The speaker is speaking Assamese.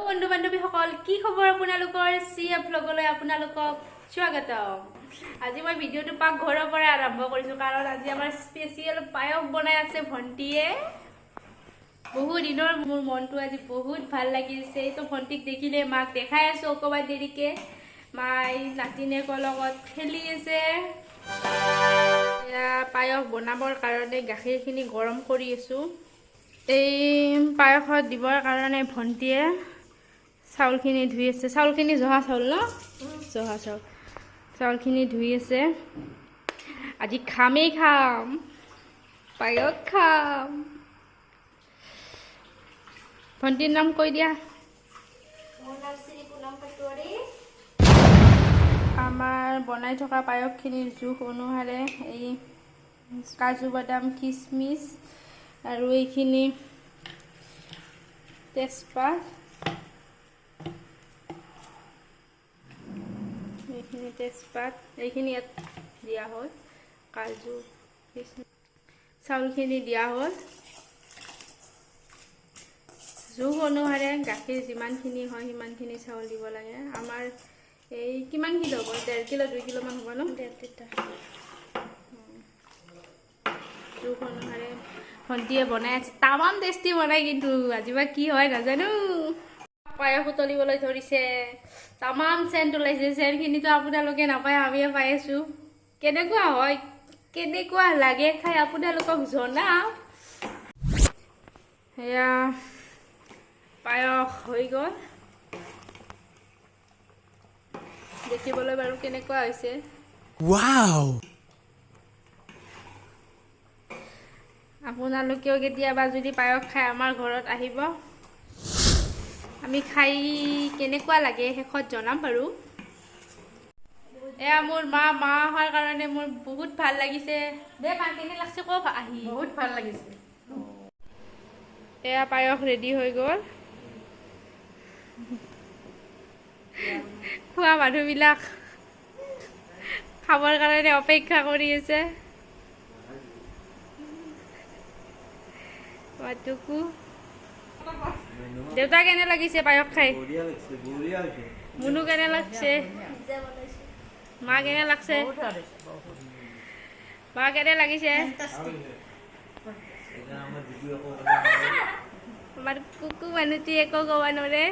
বন্ধু বান্ধৱীসকল কি খবৰ আপোনালোকৰ CF ব্লগলৈ আপোনালোকক স্বাগতম। আজি মই ভিডিঅ'টো পাকঘৰৰ পৰা আৰম্ভ কৰিছো কাৰণ আজি আমাৰ স্পেচিয়েল পায়স বনাই আছে ভণ্টিয়ে। বহু দিনৰ মোৰ মনটো আজি বহুত ভাল লাগিছে। তো ভণ্টিক দেখিলে মাক দেখাই আছো অকমান দেৰিকে। মাই নাতিনেকৰ লগত খেলি আছে। পায়স বনাবৰ কাৰণে গাখীৰখিনি গৰম কৰি আছো। এই পায়সত দিবৰ কাৰণে ভণ্টিয়ে চাউলখিনি ধুই আছে। চাউলখিনি জহা চাউল ন? জহা চাউল। চাউলখিনি ধুই আছে। আজি খামেই খাম, পায়স খাম। ভণ্টিৰ নাম কৈ দিয়া। মোৰ নাম শ্ৰী পুনম পাটোৱাৰী। আমাৰ বনাই থকা পায়সখিনিৰ জোখ অনুসাৰে এই কাজু বাদাম কিচমিচ আৰু এইখিনি তেজপাত, এইখিনি ইয়াত দিয়া হ'ল। কাজু কিচমিচ চাউলখিনি দিয়া হ'ল। জোখ অনুসাৰে গাখীৰ যিমানখিনি হয় সিমানখিনি চাউল দিব লাগে। আমাৰ এই কিমান কিলো হ'ব? 1.5 কিলো 2 কিলোমান হ'ব ন? 1.5 লিটাৰ। জোখ অনুসাৰে ভণ্টিয়ে বনাই আছে। তামাম টেষ্টি বনাই, কিন্তু আজি বা কি হয় নাজানো। পায়স উতলিবলৈ ধৰিছে, তামাম চেণ্ট ওলাইছে। চেণ্টখিনিতো আপোনালোকে নাপায়, আমিয়ে পাই আছো। কেনেকুৱা হয়, কেনেকুৱা লাগে খাই আপোনালোকক জনাম। সেয়া পায়স হৈ গ'ল। দেখিবলৈ বাৰু কেনেকুৱা হৈছে। ৱাও! আপোনালোকেও কেতিয়াবা যদি পায়স খাই আমাৰ ঘৰত আহিব। আমি খাই কেনেকুৱা লাগে শেষত জনাম বাৰু। এয়া মোৰ মা অহাৰ কাৰণে মোৰ বহুত ভাল লাগিছে। দে মা, কেনে লাগছে কওক আহি। বহুত ভাল লাগিছে। এয়া পায়স ৰেডি হৈ গ'ল। খোৱা মানুহবিলাক খাবৰ কাৰণে অপেক্ষা কৰি আছে। দেউতা কেনে লাগিছে পায়স খাই? মুনু কেনে লাগছে? মা কেনে লাগছে? মা কেনে লাগিছে? আমাৰ কুকু মানুহটি একো ক'ব নোৱাৰে।